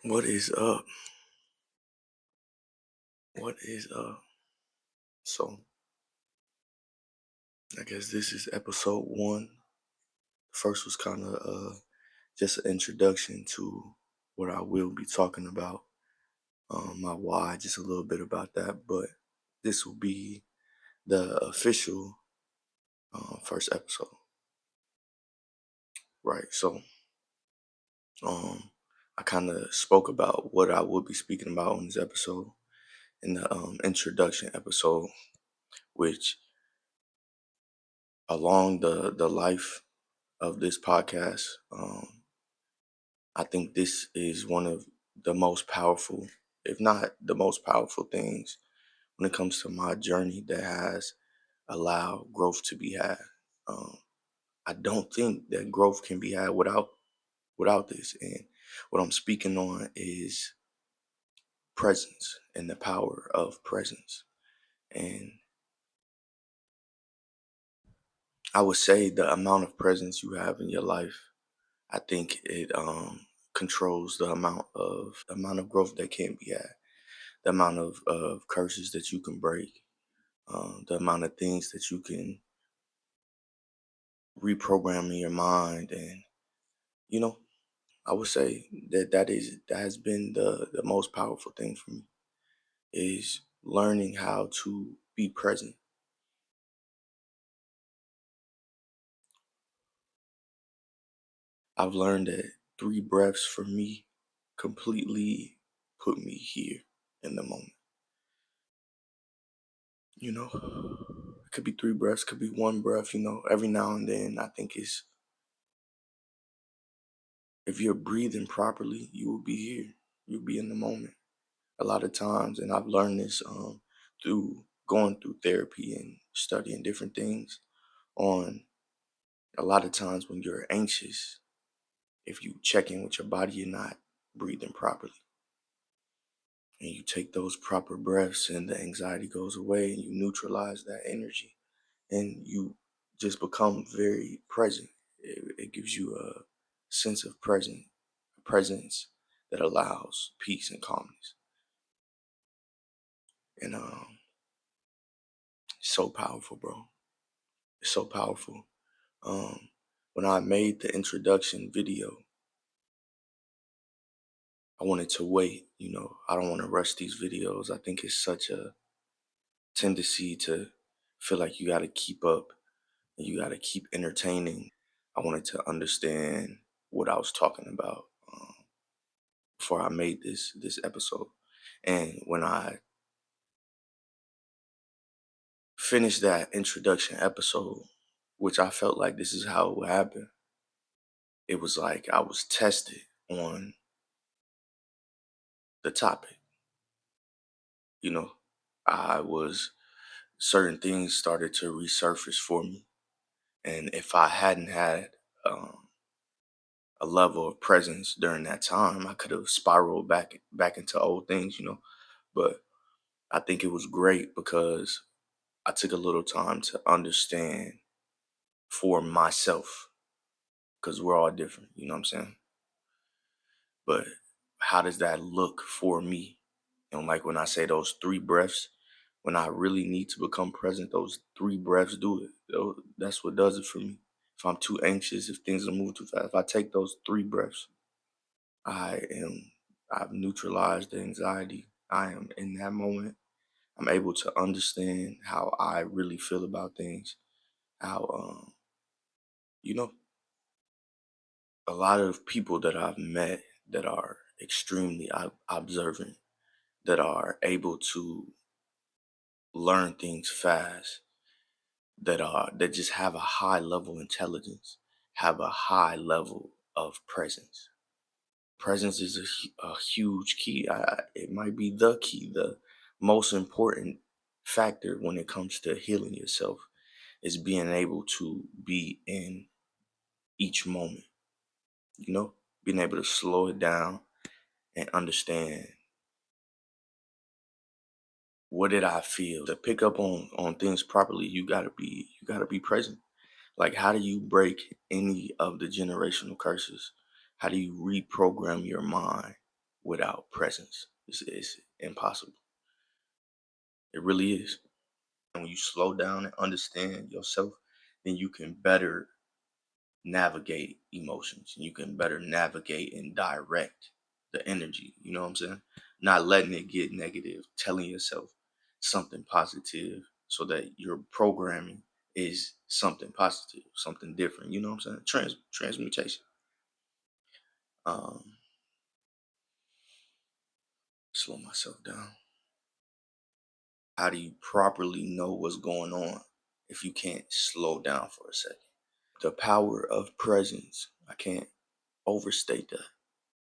What is up? What is up? So, I guess this is episode one. First was kind of just an introduction to what I will be talking about, my why, just a little bit about that. But this will be the official first episode, right? So, um, I kind of spoke about what I will be speaking about on this episode in the introduction episode, which along the life of this podcast. I think this is one of the most powerful, if not the most powerful things when it comes to my journey that has allowed growth to be had. Um, I don't think that growth can be had without this. And what I'm speaking on is presence and the power of presence. And I would say the amount of presence you have in your life, I think it controls the amount of growth that can be had, the amount of curses that you can break, the amount of things that you can reprogram in your mind. And, you know, I would say that has been the most powerful thing for me is learning how to be present. I've learned that 3 breaths for me completely put me here in the moment. It could be 3 breaths, could be 1 breath, every now and then. I think it's if you're breathing properly, you will be here. You'll be in the moment a lot of times. And I've learned this through going through therapy and studying different things on a lot of times when you're anxious, if you check in with your body, you're not breathing properly. And you take those proper breaths and the anxiety goes away and you neutralize that energy and you just become very present. It gives you a sense of presence that allows peace and calmness. And it's so powerful, bro. It's so powerful. Um, when I made the introduction video, I wanted to wait. I don't want to rush these videos. I think it's such a tendency to feel like you got to keep up and you got to keep entertaining. I wanted to understand what I was talking about before I made this episode. And when I finished that introduction episode, which I felt like this is how it would happen, it was like I was tested on the topic. You know, I was certain things started to resurface for me, and if I hadn't had um, a level of presence during that time, I could have spiraled back into old things. But I think it was great because I took a little time to understand for myself because we're all different. You know what I'm saying? But how does that look for me? And like when I say those 3 breaths, when I really need to become present, those 3 breaths do it. That's what does it for me. If I'm too anxious, if things are moving too fast, if I take those 3 breaths, I am, I've neutralized the anxiety. I am in that moment. I'm able to understand how I really feel about things. How, you know, a lot of people that I've met that are extremely observant, that are able to learn things fast, that just have a high level of intelligence, have a high level of presence. Presence is a huge key. It might be the key, the most important factor when it comes to healing yourself is being able to be in each moment, being able to slow it down and understand what did I feel. To pick up on things properly, you gotta be present. Like, how do you break any of the generational curses? How do you reprogram your mind without presence. It's impossible. It really is. And when you slow down and understand yourself, then you can better navigate emotions. You can better navigate and direct the energy. You know what I'm saying? Not letting it get negative, telling yourself something positive so that your programming is something positive, something different. You know what I'm saying? Transmutation. Um, Slow myself down. How do you properly know what's going on if you can't slow down for a second? The power of presence. I can't overstate that.